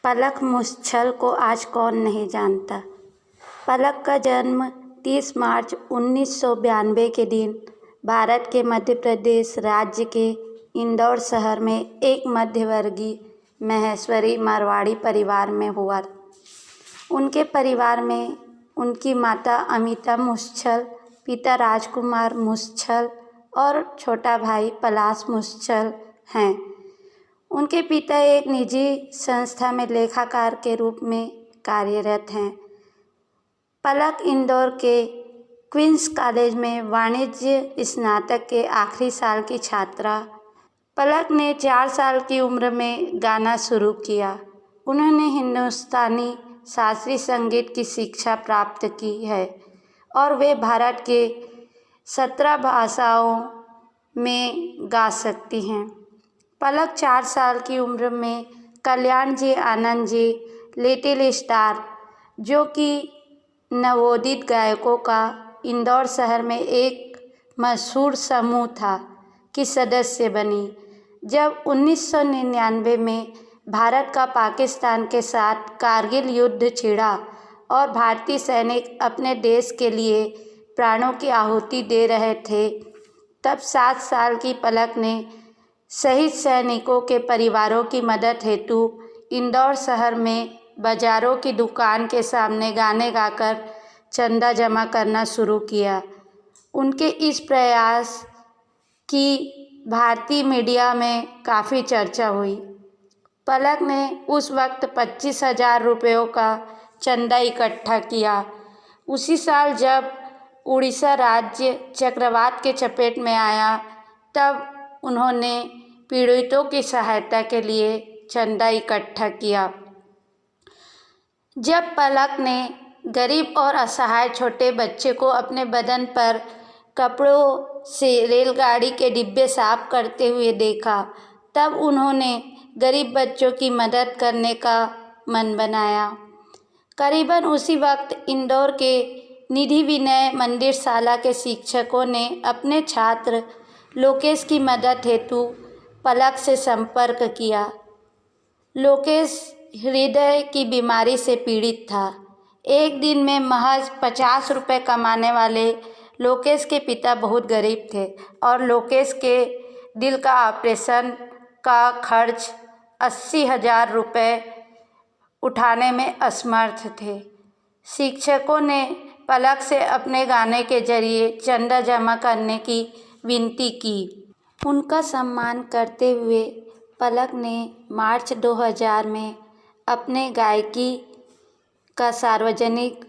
पलक मुच्छल को आज कौन नहीं जानता। पलक का जन्म 30 मार्च 1992 के दिन भारत के मध्य प्रदेश राज्य के इंदौर शहर में एक मध्यवर्गीय महेश्वरी मारवाड़ी परिवार में हुआ। उनके परिवार में उनकी माता अमिता मुच्छल, पिता राजकुमार मुच्छल और छोटा भाई पलाश मुच्छल हैं। उनके पिता एक निजी संस्था में लेखाकार के रूप में कार्यरत हैं। पलक इंदौर के क्वींस कॉलेज में वाणिज्य स्नातक के आखिरी साल की छात्रा। पलक ने 4 साल की उम्र में गाना शुरू किया। उन्होंने हिंदुस्तानी शास्त्रीय संगीत की शिक्षा प्राप्त की है और वे भारत के 17 भाषाओं में गा सकती हैं। पलक 4 साल की उम्र में कल्याण जी आनंद जी लिटिल स्टार, जो कि नवोदित गायकों का इंदौर शहर में एक मशहूर समूह था, की सदस्य बनी। जब 1999 में भारत का पाकिस्तान के साथ कारगिल युद्ध छिड़ा और भारतीय सैनिक अपने देश के लिए प्राणों की आहुति दे रहे थे, तब 7 साल की पलक ने शहीद सैनिकों के परिवारों की मदद हेतु इंदौर शहर में बाजारों की दुकान के सामने गाने गाकर चंदा जमा करना शुरू किया। उनके इस प्रयास की भारतीय मीडिया में काफ़ी चर्चा हुई। पलक ने उस वक्त 25,000 रुपयों का चंदा इकट्ठा किया। उसी साल जब उड़ीसा राज्य चक्रवात के चपेट में आया, तब उन्होंने पीड़ितों की सहायता के लिए चंदा इकट्ठा किया। जब पलक ने गरीब और असहाय छोटे बच्चे को अपने बदन पर कपड़ों से रेलगाड़ी के डिब्बे साफ करते हुए देखा, तब उन्होंने गरीब बच्चों की मदद करने का मन बनाया। करीबन उसी वक्त इंदौर के निधि विनय मंदिर शाला के शिक्षकों ने अपने छात्र लोकेश की मदद हेतु पलक से संपर्क किया। लोकेश हृदय की बीमारी से पीड़ित था। एक दिन में महज 50 रुपये कमाने वाले लोकेश के पिता बहुत गरीब थे और लोकेश के दिल का ऑपरेशन का खर्च 80,000 रुपये उठाने में असमर्थ थे। शिक्षकों ने पलक से अपने गाने के जरिए चंदा जमा करने की विनती की। उनका सम्मान करते हुए पलक ने मार्च 2000 में अपने गायकी का सार्वजनिक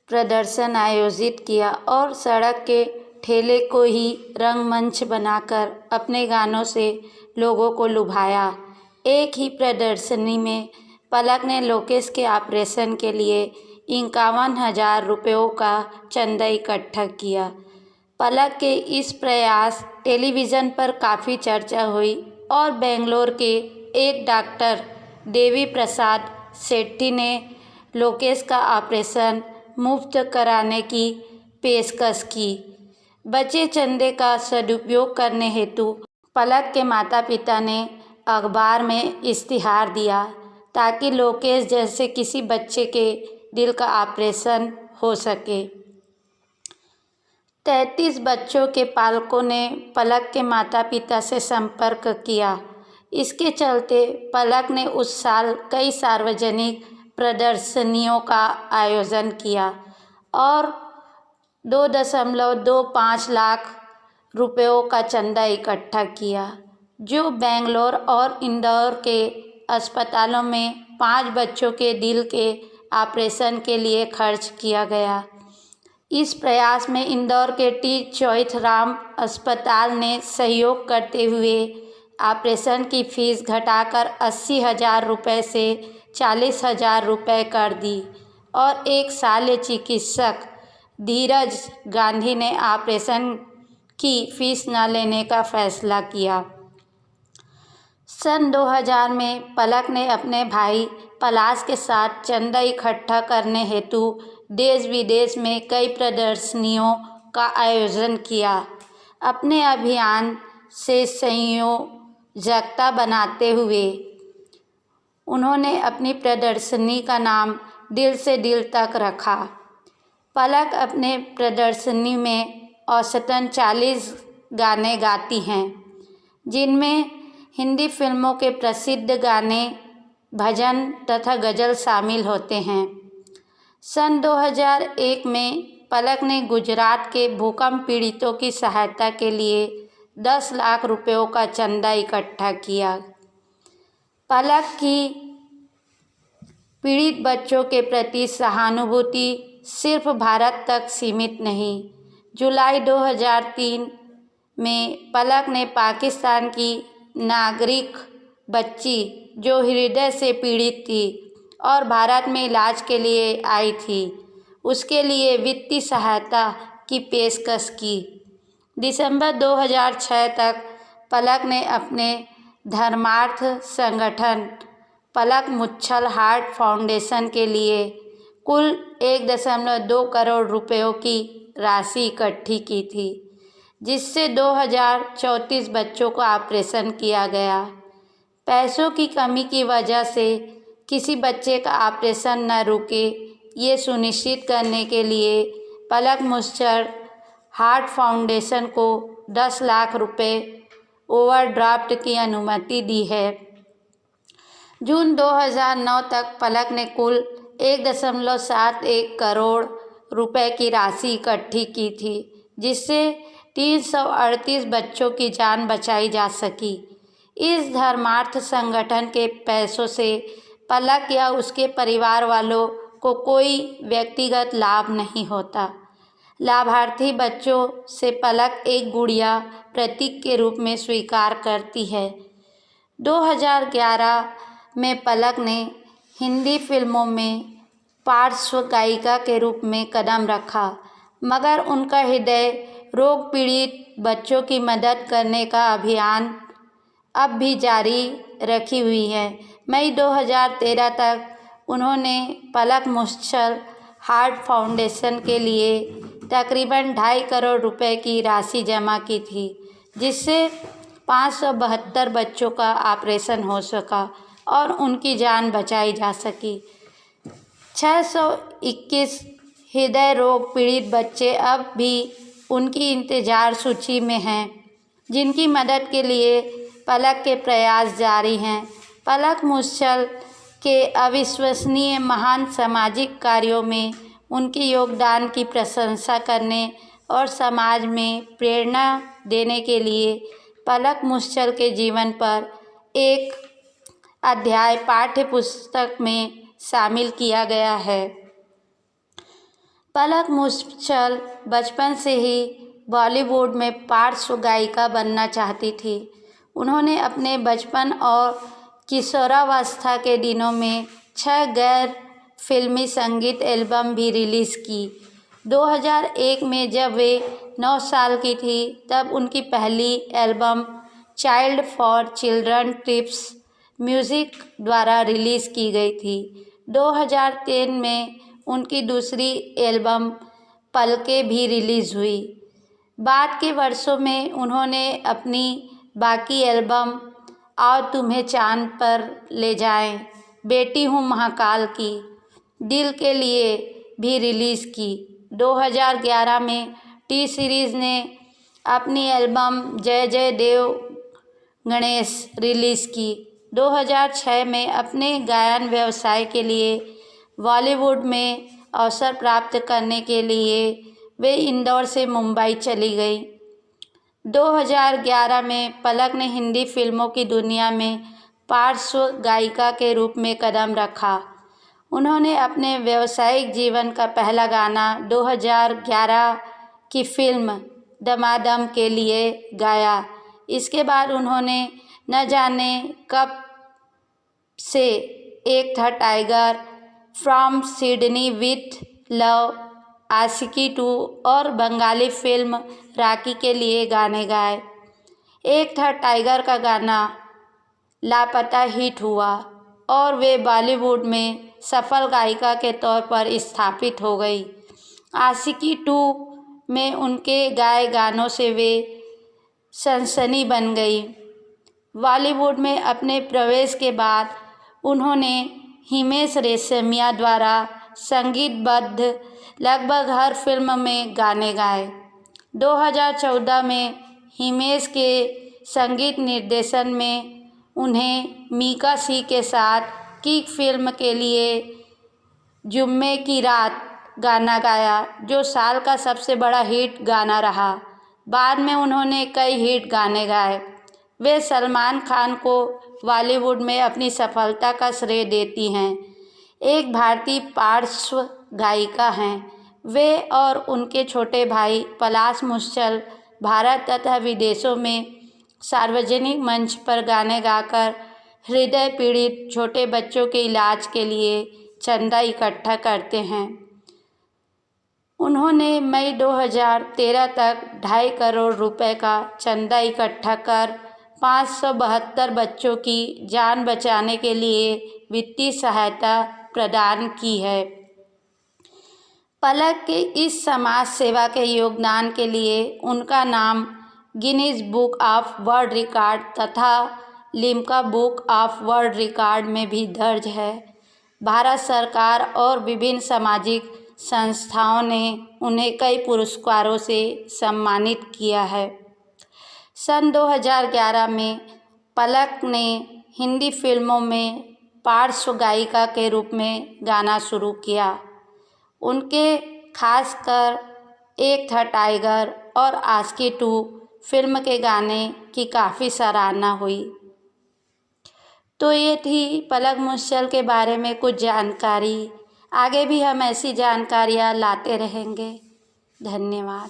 प्रदर्शन आयोजित किया और सड़क के ठेले को ही रंगमंच बनाकर अपने गानों से लोगों को लुभाया। एक ही प्रदर्शनी में पलक ने लोकेश के ऑपरेशन के लिए 51,000 रुपयों का चंदा इकट्ठा किया। पलक के इस प्रयास टेलीविज़न पर काफ़ी चर्चा हुई और बेंगलोर के एक डॉक्टर देवी प्रसाद शेट्टी ने लोकेश का ऑपरेशन मुफ्त कराने की पेशकश की। बचे चंदे का सदुपयोग करने हेतु पलक के माता पिता ने अखबार में इश्तिहार दिया ताकि लोकेश जैसे किसी बच्चे के दिल का ऑपरेशन हो सके। 33 बच्चों के पालकों ने पलक के माता पिता से संपर्क किया। इसके चलते पलक ने उस साल कई सार्वजनिक प्रदर्शनियों का आयोजन किया और 2.25 लाख रुपयों का चंदा इकट्ठा किया, जो बेंगलोर और इंदौर के अस्पतालों में 5 बच्चों के दिल के ऑपरेशन के लिए खर्च किया गया। इस प्रयास में इंदौर के टी चौइथराम अस्पताल ने सहयोग करते हुए ऑपरेशन की फीस घटाकर 80,000 रुपये से 40,000 रुपये कर दी और एक शल्य चिकित्सक धीरज गांधी ने ऑपरेशन की फीस न लेने का फैसला किया। सन 2000 में पलक ने अपने भाई पलाश के साथ चंदा इकट्ठा करने हेतु देश विदेश में कई प्रदर्शनियों का आयोजन किया। अपने अभियान से संयोजकता बनाते हुए उन्होंने अपनी प्रदर्शनी का नाम दिल से दिल तक रखा। पलक अपने प्रदर्शनी में औसतन 40 गाने गाती हैं, जिनमें हिंदी फिल्मों के प्रसिद्ध गाने, भजन तथा गज़ल शामिल होते हैं। सन 2001 में पलक ने गुजरात के भूकंप पीड़ितों की सहायता के लिए 10 लाख रुपयों का चंदा इकट्ठा किया। पलक की पीड़ित बच्चों के प्रति सहानुभूति सिर्फ भारत तक सीमित नहीं। जुलाई 2003 में पलक ने पाकिस्तान की नागरिक बच्ची जो हृदय से पीड़ित थी और भारत में इलाज के लिए आई थी, उसके लिए वित्तीय सहायता की पेशकश की। दिसंबर 2006 तक पलक ने अपने धर्मार्थ संगठन पलक मुच्छल हार्ट फाउंडेशन के लिए कुल 1.2 करोड़ रुपयों की राशि इकट्ठी की थी, जिससे 2034 बच्चों का ऑपरेशन किया गया। पैसों की कमी की वजह से किसी बच्चे का ऑपरेशन न रुके, ये सुनिश्चित करने के लिए पलक मुच्छल हार्ट फाउंडेशन को 10 लाख रुपए ओवरड्राफ्ट की अनुमति दी है। जून 2009 तक पलक ने कुल 1.71 करोड़ रुपए की राशि इकट्ठी की थी, जिससे 338 बच्चों की जान बचाई जा सकी। इस धर्मार्थ संगठन के पैसों से पलक या उसके परिवार वालों को कोई व्यक्तिगत लाभ नहीं होता। लाभार्थी बच्चों से पलक एक गुड़िया प्रतीक के रूप में स्वीकार करती है। 2011 में पलक ने हिंदी फिल्मों में पार्श्व गायिका के रूप में कदम रखा, मगर उनका हृदय रोग पीड़ित बच्चों की मदद करने का अभियान अब भी जारी रखी हुई है। मई 2013 तक उन्होंने पलक मुच्छल हार्ट फाउंडेशन के लिए तकरीबन 2.5 करोड़ रुपए की राशि जमा की थी, जिससे 572 बच्चों का ऑपरेशन हो सका और उनकी जान बचाई जा सकी। 621 हृदय रोग पीड़ित बच्चे अब भी उनकी इंतजार सूची में हैं, जिनकी मदद के लिए पलक के प्रयास जारी हैं। पलक मुच्छल के अविश्वसनीय महान सामाजिक कार्यों में उनके योगदान की प्रशंसा करने और समाज में प्रेरणा देने के लिए पलक मुच्छल के जीवन पर एक अध्याय पाठ्य पुस्तक में शामिल किया गया है। पलक मुच्छल बचपन से ही बॉलीवुड में पार्श्व गायिका बनना चाहती थी। उन्होंने अपने बचपन और किशोरावस्था के दिनों में 6 गैर फिल्मी संगीत एल्बम भी रिलीज़ की। 2001 में जब वे 9 साल की थी, तब उनकी पहली album child for children trips music द्वारा रिलीज़ की गई थी। 2003 में उनकी दूसरी एल्बम पलकें भी रिलीज़ हुई। बाद के वर्षों में उन्होंने अपनी बाकी एल्बम आओ तुम्हें चांद पर ले जाएं, बेटी हूँ महाकाल की, दिल के लिए भी रिलीज़ की। 2011 में टी सीरीज़ ने अपनी एल्बम जय जय देव गणेश रिलीज़ की। 2006 में अपने गायन व्यवसाय के लिए बॉलीवुड में अवसर प्राप्त करने के लिए वे इंदौर से मुंबई चली गई। 2011 में पलक ने हिंदी फिल्मों की दुनिया में पार्श्व गायिका के रूप में कदम रखा। उन्होंने अपने व्यावसायिक जीवन का पहला गाना 2011 की फिल्म दमादम के लिए गाया। इसके बाद उन्होंने न जाने कब से Ek Tha Tiger, from Sydney with love, Aashiqui 2 और बंगाली फिल्म राखी के लिए गाने गाए। एक था टाइगर का गाना लापता हिट हुआ और वे बॉलीवुड में सफल गायिका के तौर पर स्थापित हो गई। आशिकी 2 में उनके गाए गानों से वे सनसनी बन गई। बॉलीवुड में अपने प्रवेश के बाद उन्होंने हिमेश रेशमिया द्वारा संगीतबद्ध लगभग हर फिल्म में गाने गाए। 2014 में हिमेश के संगीत निर्देशन में उन्हें मीका सिंह के साथ किक फिल्म के लिए जुम्मे की रात गाना गाया, जो साल का सबसे बड़ा हिट गाना रहा। बाद में उन्होंने कई हिट गाने गाए। वे सलमान खान को बॉलीवुड में अपनी सफलता का श्रेय देती हैं। एक भारतीय पार्श्व गायिका हैं। वे और उनके छोटे भाई पलाश मुच्छल भारत तथा विदेशों में सार्वजनिक मंच पर गाने गाकर हृदय पीड़ित छोटे बच्चों के इलाज के लिए चंदा इकट्ठा करते हैं। उन्होंने मई 2013 तक 2.5 करोड़ रुपए का चंदा इकट्ठा कर 572 बच्चों की जान बचाने के लिए वित्तीय सहायता प्रदान की है। पलक के इस समाज सेवा के योगदान के लिए उनका नाम Guinness book of world record तथा Limca book of world record में भी दर्ज है। भारत सरकार और विभिन्न सामाजिक संस्थाओं ने उन्हें कई पुरस्कारों से सम्मानित किया है। सन 2011 में पलक ने हिंदी फिल्मों में पार्श्व गायिका के रूप में गाना शुरू किया। उनके खासकर एक था टाइगर और आशिकी 2 फिल्म के गाने की काफ़ी सराहना हुई। तो ये थी पलक मुच्छल के बारे में कुछ जानकारी। आगे भी हम ऐसी जानकारियाँ लाते रहेंगे। धन्यवाद।